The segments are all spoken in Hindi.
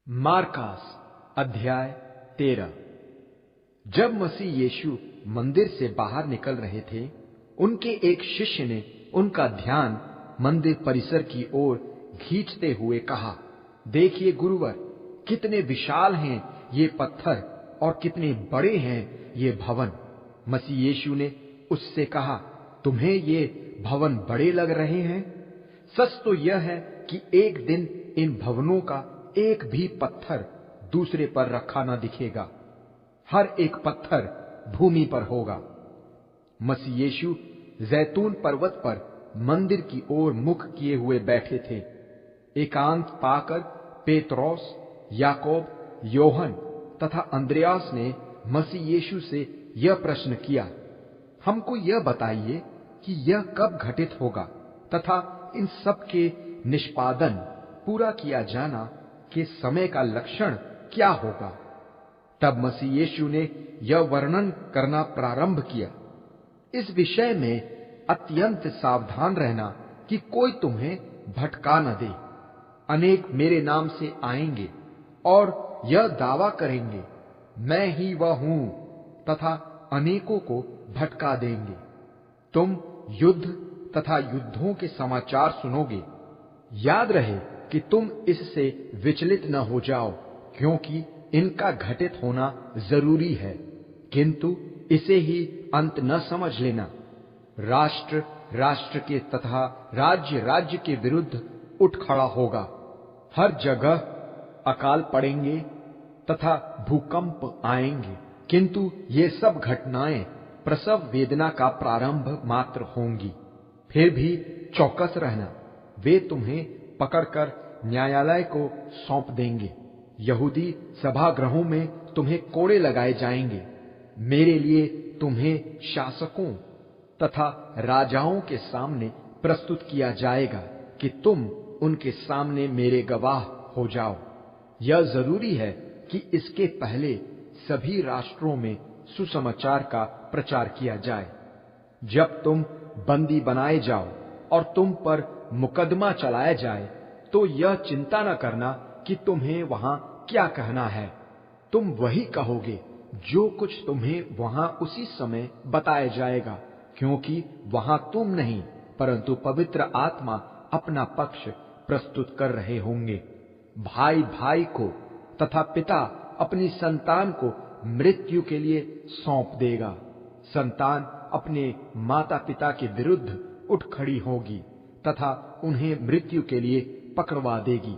मार्कास अध्याय 13। जब मसीह यीशु मंदिर से बाहर निकल रहे थे, उनके एक शिष्य ने उनका ध्यान मंदिर परिसर की ओर खींचते हुए कहा, देखिए गुरुवर, कितने विशाल हैं ये पत्थर और कितने बड़े हैं ये भवन। मसीह यीशु ने उससे कहा, तुम्हें ये भवन बड़े लग रहे हैं? सच तो यह है कि एक दिन इन भवनों का एक भी पत्थर दूसरे पर रखा न दिखेगा, हर एक पत्थर भूमि पर होगा। मसीह यीशु जैतून पर्वत पर मंदिर की ओर मुख किए हुए बैठे थे। एकांत पाकर पेत्रोस, याकूब, योहन तथा अंद्रयास ने मसीह यीशु से यह प्रश्न किया, हमको यह बताइए कि यह कब घटित होगा तथा इन सब के निष्पादन पूरा किया जाना के समय का लक्षण क्या होगा? तब मसीह यीशु ने यह वर्णन करना प्रारंभ किया, इस विषय में अत्यंत सावधान रहना कि कोई तुम्हें भटका न दे। अनेक मेरे नाम से आएंगे और यह दावा करेंगे, मैं ही वह हूं, तथा अनेकों को भटका देंगे। तुम युद्ध तथा युद्धों के समाचार सुनोगे। याद रहे कि तुम इससे विचलित न हो जाओ, क्योंकि इनका घटित होना जरूरी है, किंतु इसे ही अंत न समझ लेना। राष्ट्र राष्ट्र के तथा राज्य राज्य के विरुद्ध उठ खड़ा होगा। हर जगह अकाल पड़ेंगे तथा भूकंप आएंगे, किंतु ये सब घटनाएं प्रसव वेदना का प्रारंभ मात्र होंगी। फिर भी चौकस रहना, वे तुम्हें पकड़कर न्यायालय को सौंप देंगे। यहूदी सभागृहों में तुम्हें कोड़े लगाए जाएंगे। मेरे लिए तुम्हें शासकों तथा राजाओं के सामने प्रस्तुत किया जाएगा कि तुम उनके सामने मेरे गवाह हो जाओ। यह जरूरी है कि इसके पहले सभी राष्ट्रों में सुसमाचार का प्रचार किया जाए। जब तुम बंदी बनाए जाओ और तुम पर मुकदमा चलाया जाए, तो यह चिंता न करना कि तुम्हें वहां क्या कहना है। तुम वही कहोगे जो कुछ तुम्हें वहां उसी समय बताया जाएगा, क्योंकि वहां तुम नहीं परंतु पवित्र आत्मा अपना पक्ष प्रस्तुत कर रहे होंगे। भाई भाई को तथा पिता अपनी संतान को मृत्यु के लिए सौंप देगा। संतान अपने माता पिता के विरुद्ध उठ खड़ी होगी तथा उन्हें मृत्यु के लिए पकड़वा देगी।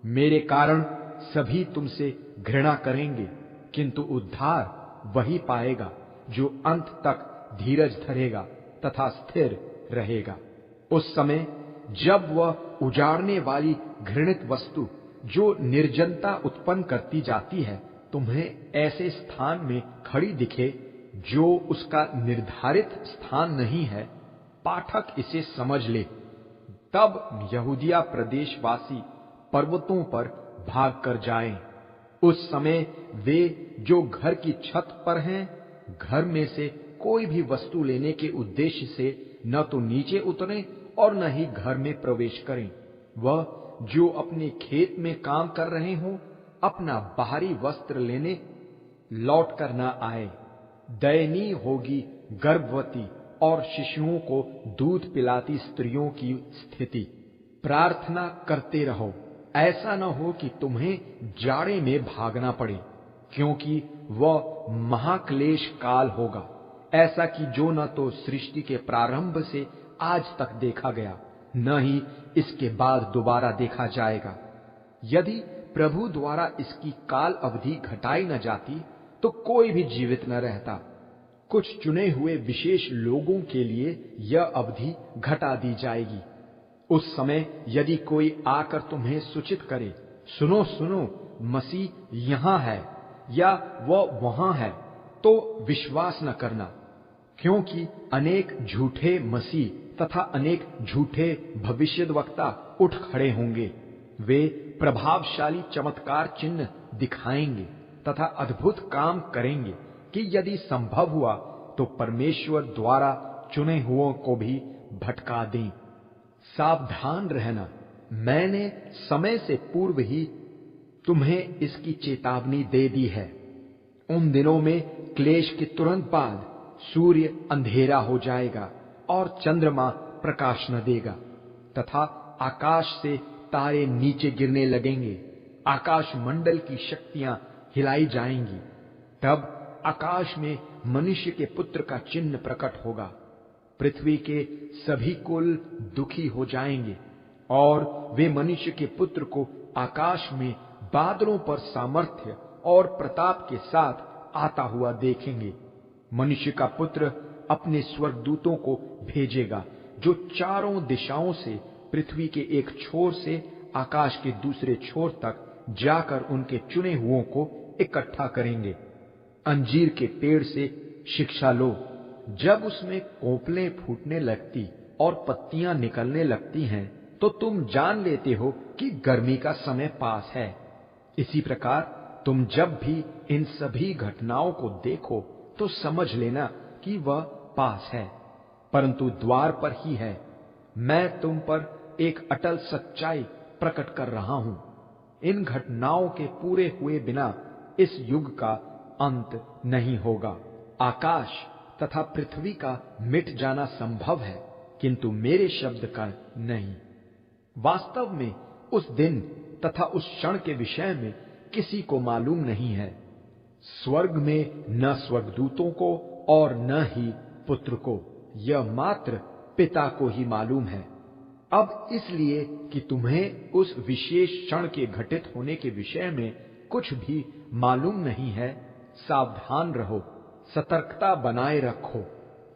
मेरे कारण सभी तुमसे घृणा करेंगे, किंतु उद्धार वही पाएगा जो अंत तक धीरज धरेगा तथा स्थिर रहेगा। उस समय जब वह उजाड़ने वाली घृणित वस्तु जो निर्जनता उत्पन्न करती जाती है तुम्हें ऐसे स्थान में खड़ी दिखे जो उसका निर्धारित स्थान नहीं है, पाठक इसे समझ ले। तब यहूदिया प्रदेशवासी पर्वतों पर भाग कर जाएं। उस समय वे जो घर की छत पर हैं, घर में से कोई भी वस्तु लेने के उद्देश्य से न तो नीचे उतरें और न ही घर में प्रवेश करें। वह जो अपने खेत में काम कर रहे हों, अपना बाहरी वस्त्र लेने लौट कर न आए। दयनीय होगी गर्भवती और शिशुओं को दूध पिलाती स्त्रियों की स्थिति। प्रार्थना करते रहो, ऐसा न हो कि तुम्हें जाड़े में भागना पड़े, क्योंकि वह महाक्लेश काल होगा, ऐसा कि जो न तो सृष्टि के प्रारंभ से आज तक देखा गया, न ही इसके बाद दोबारा देखा जाएगा। यदि प्रभु द्वारा इसकी काल अवधि घटाई न जाती तो कोई भी जीवित न रहता। कुछ चुने हुए विशेष लोगों के लिए यह अवधि घटा दी जाएगी। उस समय यदि कोई आकर तुम्हें सूचित करे, सुनो सुनो, मसीह यहां है या वह वहां है, तो विश्वास न करना, क्योंकि अनेक झूठे मसीह तथा अनेक झूठे भविष्यद्वक्ता उठ खड़े होंगे। वे प्रभावशाली चमत्कार चिन्ह दिखाएंगे तथा अद्भुत काम करेंगे कि यदि संभव हुआ तो परमेश्वर द्वारा चुने हुओं को भी भटका दें। सावधान रहना, मैंने समय से पूर्व ही तुम्हें इसकी चेतावनी दे दी है। उन दिनों में क्लेश के तुरंत बाद सूर्य अंधेरा हो जाएगा और चंद्रमा प्रकाश न देगा, तथा आकाश से तारे नीचे गिरने लगेंगे। आकाश मंडल की शक्तियां हिलाई जाएंगी। तब आकाश में मनुष्य के पुत्र का चिन्ह प्रकट होगा। पृथ्वी के सभी कुल दुखी हो जाएंगे और वे मनुष्य के पुत्र को आकाश में बादलों पर सामर्थ्य और प्रताप के साथ आता हुआ देखेंगे। मनुष्य का पुत्र अपने स्वर्गदूतों को भेजेगा, जो चारों दिशाओं से पृथ्वी के एक छोर से आकाश के दूसरे छोर तक जाकर उनके चुने हुओं को इकट्ठा करेंगे। अंजीर के पेड़ से शिक्षा लो। जब उसमें कोपलें फूटने लगती और पत्तियां निकलने लगती हैं, तो तुम जान लेते हो कि गर्मी का समय पास है। इसी प्रकार तुम जब भी इन सभी घटनाओं को देखो तो समझ लेना कि वह पास है, परंतु द्वार पर ही है। मैं तुम पर एक अटल सच्चाई प्रकट कर रहा हूं। इन घटनाओं के पूरे हुए बिना इस युग का अंत नहीं होगा। आकाश तथा पृथ्वी का मिट जाना संभव है, किंतु मेरे शब्द का नहीं। वास्तव में उस दिन तथा उस क्षण के विषय में किसी को मालूम नहीं है, स्वर्ग में न स्वर्गदूतों को और न ही पुत्र को, यह मात्र पिता को ही मालूम है। अब इसलिए कि तुम्हें उस विशेष क्षण के घटित होने के विषय में कुछ भी मालूम नहीं है, सावधान रहो, सतर्कता बनाए रखो।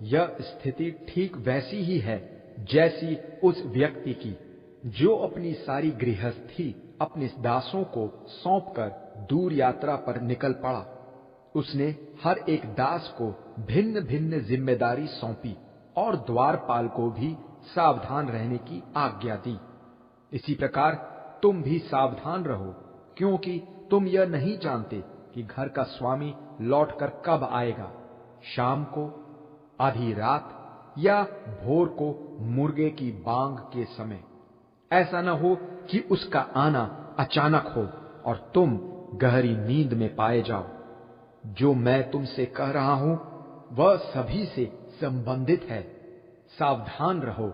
यह स्थिति ठीक वैसी ही है जैसी उस व्यक्ति की जो अपनी सारी गृहस्थी अपने दासों को सौंपकर दूर यात्रा पर निकल पड़ा। उसने हर एक दास को भिन्न भिन्न जिम्मेदारी सौंपी और द्वारपाल को भी सावधान रहने की आज्ञा दी। इसी प्रकार तुम भी सावधान रहो, क्योंकि तुम यह नहीं जानते कि घर का स्वामी लौटकर कब आएगा, शाम को, आधी रात या भोर को मुर्गे की बांग के समय। ऐसा न हो कि उसका आना अचानक हो और तुम गहरी नींद में पाए जाओ। जो मैं तुमसे कह रहा हूं वह सभी से संबंधित है। सावधान रहो